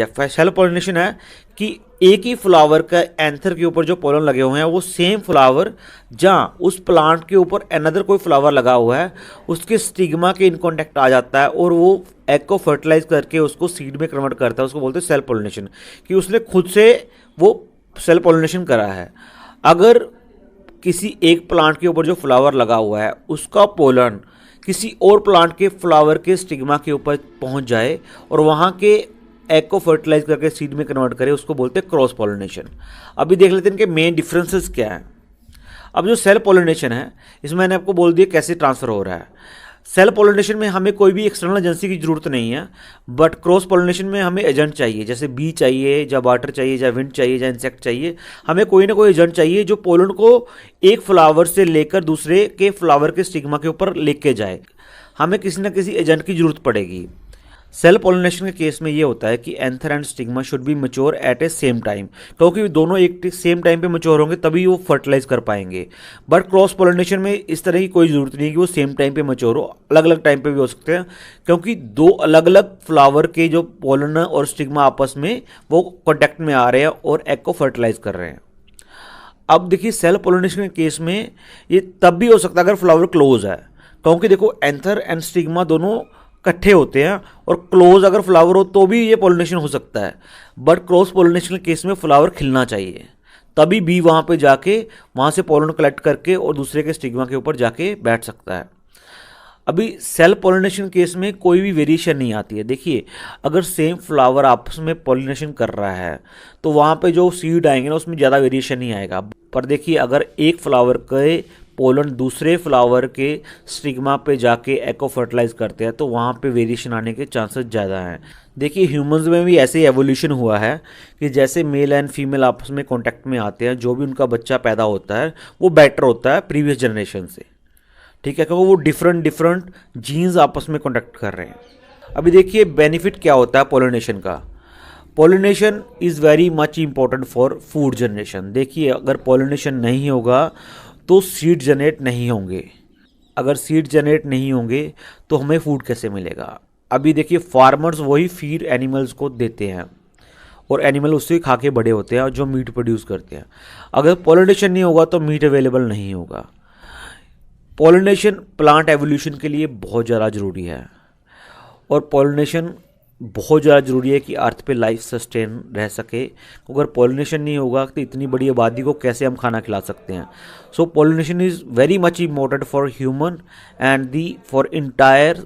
Self pollination है कि एक ही फ्लावर का एंथर के ऊपर जो पोलन लगे हुए हैं वो सेम फ्लावर जहाँ उस प्लांट के ऊपर अनदर कोई फ्लावर लगा हुआ है उसके स्टिग्मा के इन कांटेक्ट आ जाता है और वो एग को फर्टिलाइज करके उसको सीड में कन्वर्ट करता है। उसको बोलते हैं सेल्फ पॉलिनेशन, कि उसने खुद से वो सेल्फ पॉलिनेशन करा है। अगर किसी एक प्लांट के ऊपर जो फ्लावर लगा हुआ है उसका पोलन किसी और प्लांट के फ्लावर के स्टिग्मा के ऊपर पहुंच जाए और वहाँ के एग को फर्टिलाइज करके सीड में कन्वर्ट करे, उसको बोलते हैं क्रॉस पॉलिनेशन। अभी देख लेते हैं इनके मेन डिफरेंसेस क्या हैं। अब जो सेल्फ पॉलिनेशन है इसमें मैंने आपको बोल दिया कैसे ट्रांसफर हो रहा है। सेल्फ पॉलिनेशन में हमें कोई भी एक्सटर्नल एजेंसी की जरूरत नहीं है, बट क्रॉस पॉलिनेशन में हमें एजेंट चाहिए, जैसे बी चाहिए, या वाटर चाहिए, या विंड चाहिए, या इंसेक्ट चाहिए। हमें कोई ना कोई एजेंट चाहिए जो पोलन को एक फ्लावर से लेकर दूसरे के फ्लावर के स्टिग्मा के ऊपर लेके जाए। हमें किसी ना किसी एजेंट की जरूरत पड़ेगी। सेल्फ पॉलिनेशन के केस में ये होता है कि anther and stigma should be mature at a same time, क्योंकि दोनों एक सेम टाइम पे मैच्योर होंगे तभी वो फर्टिलाइज कर पाएंगे। बट क्रॉस पॉलिनेशन में इस तरह की कोई ज़रूरत नहीं है कि वो सेम टाइम पे मैच्योर हो, अलग अलग टाइम पे भी हो सकते हैं, क्योंकि दो अलग अलग फ्लावर के जो पोलन और स्टिग्मा आपस में वो कॉन्टैक्ट में आ रहे हैं और एग को फर्टिलाइज कर रहे हैं। अब देखिए सेल्फ पॉलिनेशन के केस में ये तब भी हो सकता है अगर फ्लावर क्लोज है, क्योंकि देखो एंथर एंड स्टिग्मा दोनों इकट्ठे होते हैं और क्लोज अगर फ्लावर हो तो भी ये पॉलिनेशन हो सकता है। बट क्रॉस पॉलिनेशन के केस में फ्लावर खिलना चाहिए, तभी बी वहाँ पे जाके वहाँ से पोलन कलेक्ट करके और दूसरे के स्टिग्मा के ऊपर जाके बैठ सकता है। अभी सेल्फ पॉलिनेशन केस में कोई भी वेरिएशन नहीं आती है। देखिए अगर सेम फ्लावर आपस में पॉलिनेशन कर रहा है तो वहाँ पे जो सीड आएंगे ना उसमें ज़्यादा वेरिएशन नहीं आएगा। पर देखिए अगर एक फ्लावर के पोलन दूसरे फ्लावर के स्टिग्मा पे जाके एग को फर्टिलाइज करते हैं तो वहाँ पे वेरिएशन आने के चांसेस ज़्यादा हैं। देखिए ह्यूमंस में भी ऐसे ही एवोल्यूशन हुआ है कि जैसे मेल एंड फीमेल आपस में कांटेक्ट में आते हैं, जो भी उनका बच्चा पैदा होता है वो बेटर होता है प्रीवियस जनरेशन से, ठीक है, क्योंकि वो डिफरेंट डिफरेंट जीन्स आपस में कांटेक्ट कर रहे हैं। अभी देखिए बेनिफिट क्या होता है पॉलिनेशन का। Pollination is very much important for food generation. देखिए अगर पॉलिनेशन नहीं होगा तो सीड जनरेट नहीं होंगे, अगर सीड जनरेट नहीं होंगे तो हमें फूड कैसे मिलेगा। अभी देखिए फार्मर्स वही फीड एनिमल्स को देते हैं और एनिमल उससे खा के बड़े होते हैं और जो मीट प्रोड्यूस करते हैं। अगर पॉलिनेशन नहीं होगा तो मीट अवेलेबल नहीं होगा। पॉलिनेशन प्लांट एवोल्यूशन के लिए बहुत ज़्यादा ज़रूरी है और पॉलिनेशन बहुत ज़्यादा ज़रूरी है कि अर्थ पे लाइफ सस्टेन रह सके। अगर पॉलिनेशन नहीं होगा तो इतनी बड़ी आबादी को कैसे हम खाना खिला सकते हैं। So pollination is very much important for human and the for entire